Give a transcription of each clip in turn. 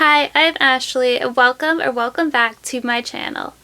Hi, I'm Ashley, and welcome back to my channel.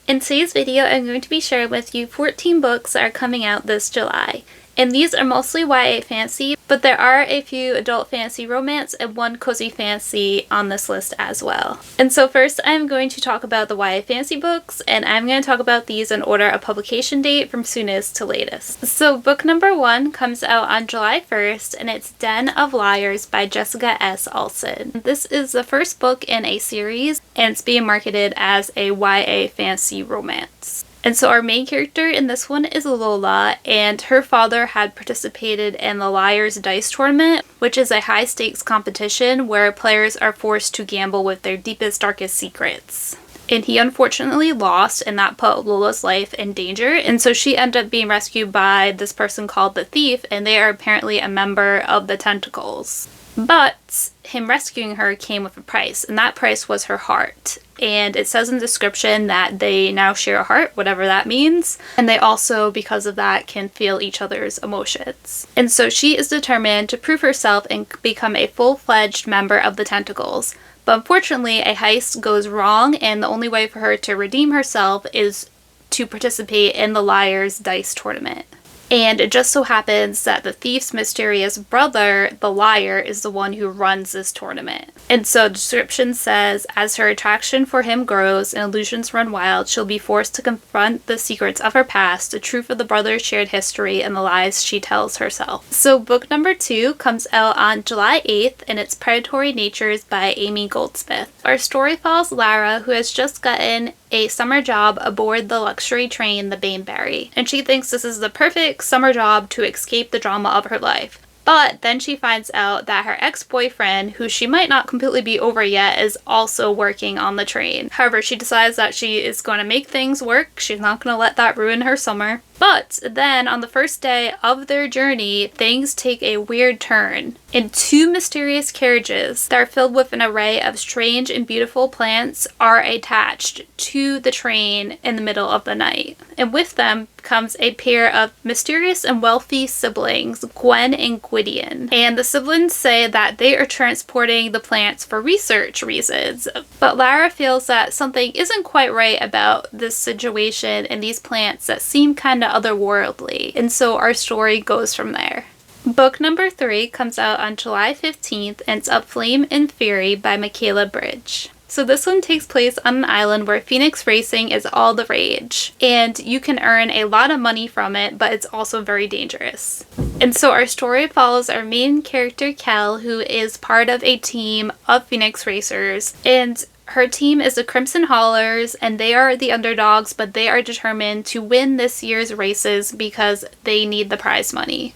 In today's video, I'm going to be sharing with you 14 books that are coming out this July. And these are mostly YA fantasy, but there are a few adult fantasy romance and one cozy fantasy on this list as well. And so first I'm going to talk about the YA fantasy books, and I'm going to talk about these in order of publication date from soonest to latest. So book number 1 comes out on July 1st, and it's Den of Liars by Jessica S. Olson. This is the first book in a series, and it's being marketed as a YA fantasy romance. And so our main character in this one is Lola, and her father had participated in the Liars Dice Tournament, which is a high-stakes competition where players are forced to gamble with their deepest, darkest secrets. And he unfortunately lost, and that put Lola's life in danger, and so she ended up being rescued by this person called the Thief, and they are apparently a member of the Tentacles. But him rescuing her came with a price, and that price was her heart. And it says in the description that they now share a heart, whatever that means. And they also, because of that, can feel each other's emotions. And so she is determined to prove herself and become a full-fledged member of the Tentacles. But unfortunately, a heist goes wrong, and the only way for her to redeem herself is to participate in the Liars Dice Tournament. And it just so happens that the thief's mysterious brother, the liar, is the one who runs this tournament. And so the description says, as her attraction for him grows and illusions run wild, she'll be forced to confront the secrets of her past, the truth of the brothers' shared history, and the lies she tells herself. So book number 2 comes out on July 8th, and it's Predatory Natures by Amy Goldsmith. Our story follows Lara, who has just gotten a summer job aboard the luxury train, the Baneberry, and she thinks this is the perfect summer job to escape the drama of her life. But then she finds out that her ex-boyfriend, who she might not completely be over yet, is also working on the train. However, she decides that she is going to make things work. She's not going to let that ruin her summer. But then on the first day of their journey, things take a weird turn. And 2 mysterious carriages that are filled with an array of strange and beautiful plants are attached to the train in the middle of the night. And with them comes a pair of mysterious and wealthy siblings, Gwen and Gwydion. And the siblings say that they are transporting the plants for research reasons. But Lara feels that something isn't quite right about this situation and these plants that seem kind of otherworldly, and so our story goes from there. Book number 3 comes out on July 15th, and it's Flame and Fury by Mikayla Bridge. So this one takes place on an island where Phoenix racing is all the rage, and you can earn a lot of money from it, but it's also very dangerous. And so our story follows our main character, Kel, who is part of a team of Phoenix racers, and her team is the Crimson Haulers, and they are the underdogs, but they are determined to win this year's races because they need the prize money.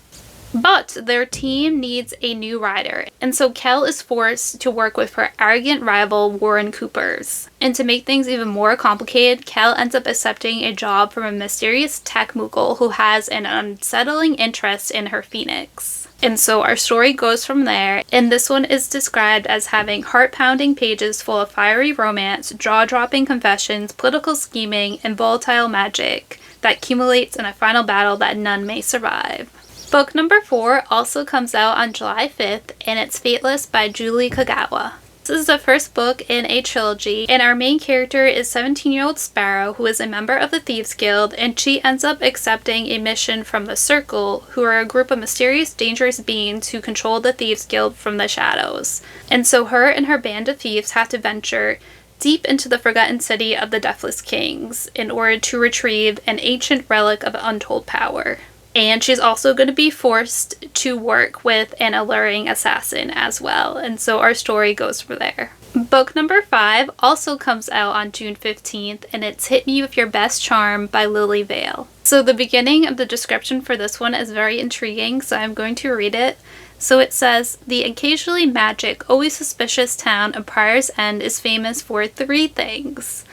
But their team needs a new rider, and so Kel is forced to work with her arrogant rival Warren Coopers. And to make things even more complicated, Kel ends up accepting a job from a mysterious tech mogul who has an unsettling interest in her Phoenix. And so our story goes from there, and this one is described as having heart-pounding pages full of fiery romance, jaw-dropping confessions, political scheming, and volatile magic that accumulates in a final battle that none may survive. Book number 4 also comes out on July 5th, and it's Fateless by Julie Kagawa. This is the first book in a trilogy, and our main character is 17-year-old Sparrow, who is a member of the Thieves Guild, and she ends up accepting a mission from the Circle, who are a group of mysterious, dangerous beings who control the Thieves Guild from the shadows. And so her and her band of thieves have to venture deep into the forgotten city of the Deathless Kings in order to retrieve an ancient relic of untold power. And she's also going to be forced to work with an alluring assassin as well. And so our story goes from there. Book number 5 also comes out on June 15th, and it's Hit Me With Your Best Charm by Lillie Vale. So the beginning of the description for this one is very intriguing, so I'm going to read it. So it says, the occasionally magic, always suspicious town of Prior's End is famous for 3 things.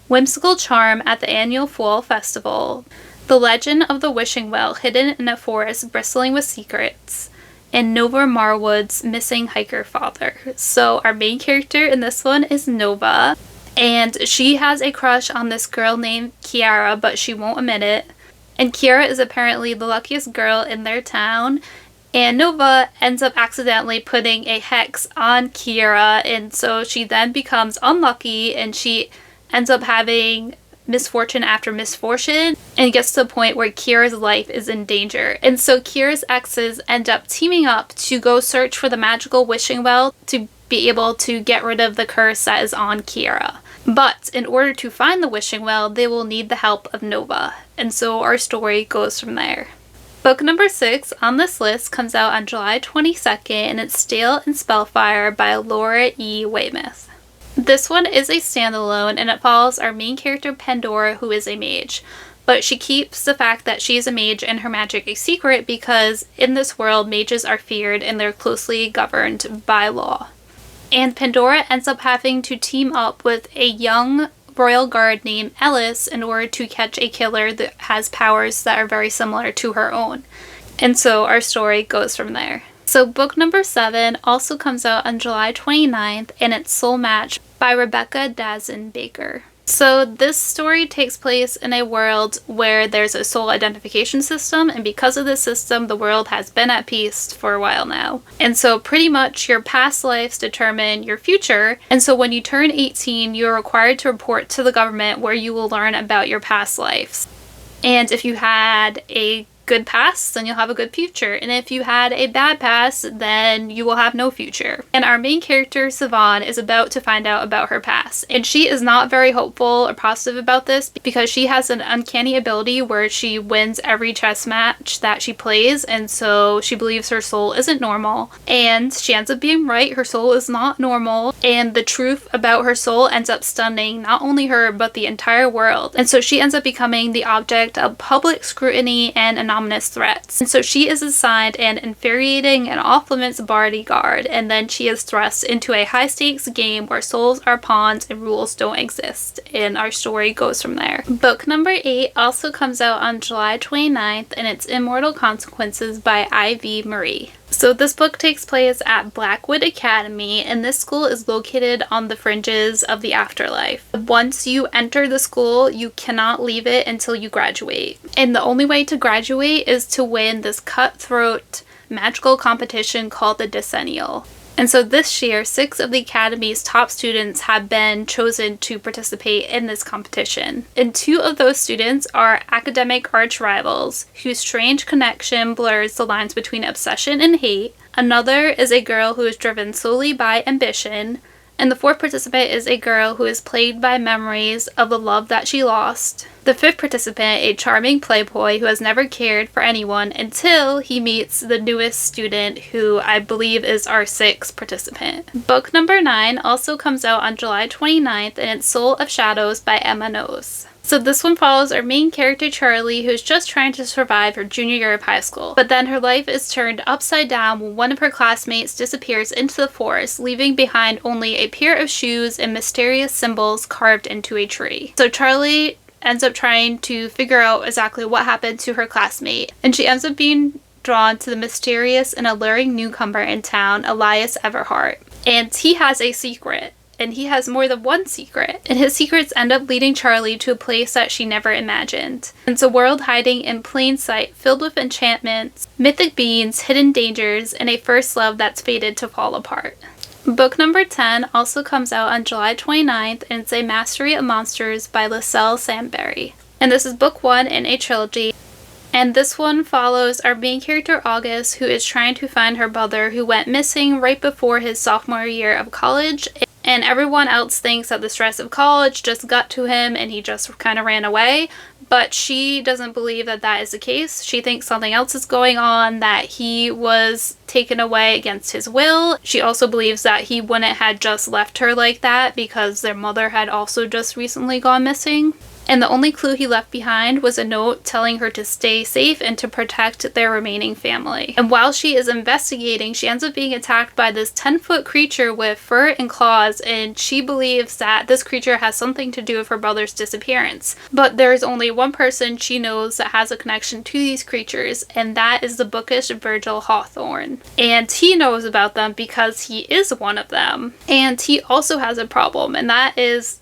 Whimsical charm at the annual Fall Festival, the legend of the wishing well hidden in a forest bristling with secrets, and Nova Marwood's missing hiker father. So our main character in this one is Nova, and she has a crush on this girl named Kiara, but she won't admit it. And Kiara is apparently the luckiest girl in their town, And Nova ends up accidentally putting a hex on Kira, and so she then becomes unlucky and she ends up having misfortune after misfortune, and it gets to the point where Kira's life is in danger. And so Kira's exes end up teaming up to go search for the magical wishing well to be able to get rid of the curse that is on Kira. But in order to find the wishing well, they will need the help of Nova. And so our story goes from there. Book number 6 on this list comes out on July 22nd, and it's Stale and Spellfire by Laura E. Weymouth. This one is a standalone, and it follows our main character Pandora, who is a mage. But she keeps the fact that she is a mage and her magic a secret because in this world, mages are feared and they're closely governed by law. And Pandora ends up having to team up with a young royal guard named Elise in order to catch a killer that has powers that are very similar to her own. And so our story goes from there. So book number 7 also comes out on July 29th, and it's Soulmatch by Rebecca Danzenbaker. So this story takes place in a world where there's a soul identification system, and because of this system, the world has been at peace for a while now. And so pretty much your past lives determine your future, and so when you turn 18, you're required to report to the government where you will learn about your past lives. And if you had a good past, then you'll have a good future. And if you had a bad past, then you will have no future. And our main character, Siobhan, is about to find out about her past. And she is not very hopeful or positive about this because she has an uncanny ability where she wins every chess match that she plays. And so she believes her soul isn't normal. And she ends up being right. Her soul is not normal. And the truth about her soul ends up stunning not only her, but the entire world. And so she ends up becoming the object of public scrutiny and ominous threats. And so she is assigned an infuriating and off-limits bodyguard, and then she is thrust into a high-stakes game where souls are pawns and rules don't exist. And our story goes from there. Book number 8 also comes out on July 29th, and it's Immortal Consequences by Ivy Marie. So this book takes place at Blackwood Academy, and this school is located on the fringes of the afterlife. Once you enter the school, you cannot leave it until you graduate. And the only way to graduate is to win this cutthroat magical competition called the Decennial. And so this year, 6 of the Academy's top students have been chosen to participate in this competition. And 2 of those students are academic arch rivals, whose strange connection blurs the lines between obsession and hate. Another is a girl who is driven solely by ambition. And the 4th participant is a girl who is plagued by memories of the love that she lost. The 5th participant, a charming playboy who has never cared for anyone until he meets the newest student, who I believe is our 6th participant. Book number 9 also comes out on July 29th, and it's Soul of Shadows by Emma Noyes. So this one follows our main character Charlie, who's just trying to survive her junior year of high school. But then her life is turned upside down when one of her classmates disappears into the forest, leaving behind only a pair of shoes and mysterious symbols carved into a tree. So Charlie ends up trying to figure out exactly what happened to her classmate, and she ends up being drawn to the mysterious and alluring newcomer in town, Elias Everhart. And he has a secret. And he has more than one secret. And his secrets end up leading Charlie to a place that she never imagined. It's a world hiding in plain sight, filled with enchantments, mythic beings, hidden dangers, and a first love that's fated to fall apart. Book number 10 also comes out on July 29th, and it's A Mastery of Monsters by Liselle Sambury. And this is book 1 in a trilogy. And this one follows our main character August, who is trying to find her brother who went missing right before his sophomore year of college. And everyone else thinks that the stress of college just got to him and he just kind of ran away. But she doesn't believe that that is the case. She thinks something else is going on, that he was taken away against his will. She also believes that he wouldn't have just left her like that because their mother had also just recently gone missing. And the only clue he left behind was a note telling her to stay safe and to protect their remaining family. And while she is investigating, she ends up being attacked by this 10-foot creature with fur and claws, and she believes that this creature has something to do with her brother's disappearance. But there is only one person she knows that has a connection to these creatures, and that is the bookish Virgil Hawthorne. And he knows about them because he is one of them. And he also has a problem, and that is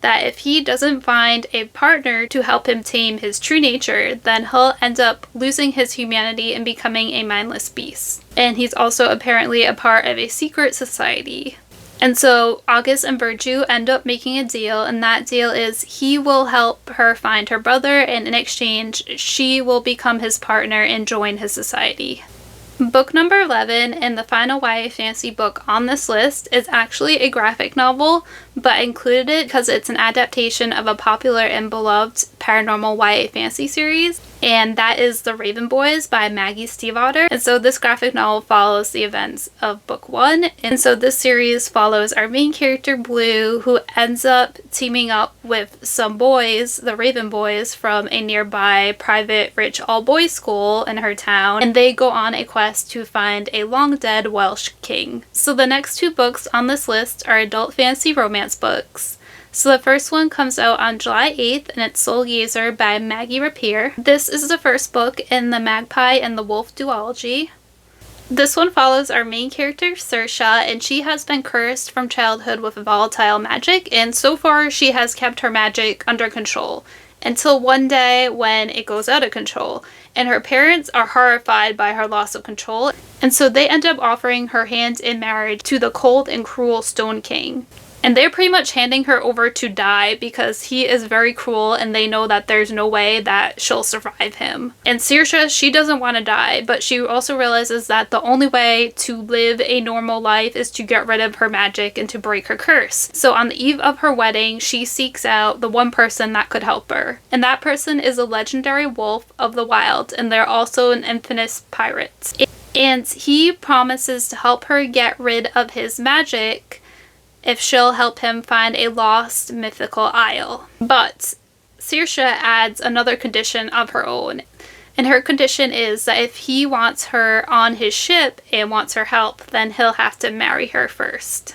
that if he doesn't find a partner to help him tame his true nature, then he'll end up losing his humanity and becoming a mindless beast. And he's also apparently a part of a secret society. And so August and Virtue end up making a deal, and that deal is he will help her find her brother, and in exchange, she will become his partner and join his society. Book number 11, and the final YA fantasy book on this list, is actually a graphic novel, but I included it because it's an adaptation of a popular and beloved paranormal YA fantasy series, and that is The Raven Boys by Maggie Stiefvater. And so this graphic novel follows the events of book 1, and so this series follows our main character Blue, who ends up teaming up with some boys, the Raven Boys, from a nearby private rich all-boys school in her town, and they go on a quest to find a long-dead Welsh king. So the next 2 books on this list are adult fantasy romance books. So the first one comes out on July 8th, and it's Soulgazer by Maggie Rapier. This is the first book in the Magpie and the Wolf duology. This one follows our main character, Saoirse, and she has been cursed from childhood with volatile magic, and so far she has kept her magic under control. Until one day when it goes out of control, and her parents are horrified by her loss of control, and so they end up offering her hand in marriage to the cold and cruel Stone King. And they're pretty much handing her over to die because he is very cruel and they know that there's no way that she'll survive him. And Saoirse, she doesn't want to die, but she also realizes that the only way to live a normal life is to get rid of her magic and to break her curse. So on the eve of her wedding, she seeks out the one person that could help her. And that person is a legendary wolf of the wild, and they're also an infamous pirate. And he promises to help her get rid of his magic if she'll help him find a lost mythical isle. But Saoirse adds another condition of her own, and her condition is that if he wants her on his ship and wants her help, then he'll have to marry her first.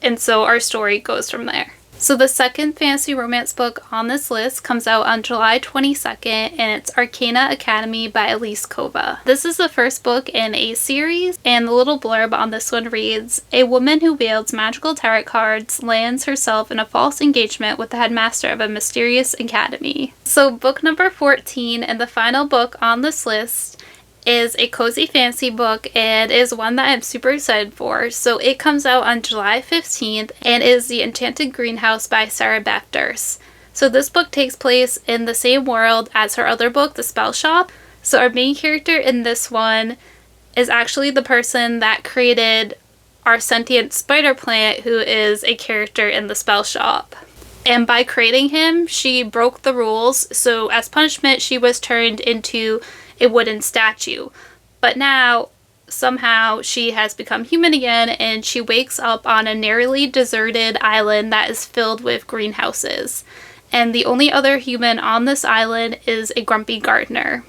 And so our story goes from there. So the second fantasy romance book on this list comes out on July 22nd, and it's Arcana Academy by Elise Kova. This is the first book in a series, and the little blurb on this one reads, "A woman who wields magical tarot cards lands herself in a false engagement with the headmaster of a mysterious academy." So book number 14, and the final book on this list, is a cozy fantasy book and is one that I'm super excited for. So it comes out on July 15th and is The Enchanted Greenhouse by Sarah Beth Durst. So this book takes place in the same world as her other book, The Spell Shop. So our main character in this one is actually the person that created our sentient spider plant, who is a character in The Spell Shop. And by creating him, she broke the rules, so as punishment she was turned into a wooden statue. But now, somehow, she has become human again, and she wakes up on a nearly deserted island that is filled with greenhouses. And the only other human on this island is a grumpy gardener.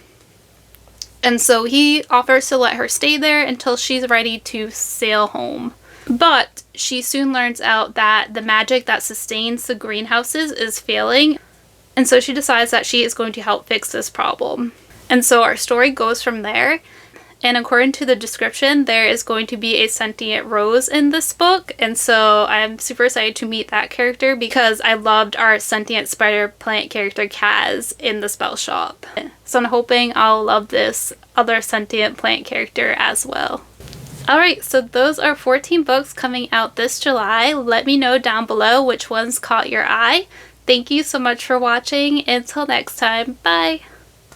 And so he offers to let her stay there until she's ready to sail home. But she soon learns out that the magic that sustains the greenhouses is failing, and so she decides that she is going to help fix this problem. And so our story goes from there, and according to the description, there is going to be a sentient rose in this book, and so I'm super excited to meet that character because I loved our sentient spider plant character Kaz in The Spell Shop. So I'm hoping I'll love this other sentient plant character as well. Alright, so those are 14 books coming out this July. Let me know down below which ones caught your eye. Thank you so much for watching. Until next time, bye!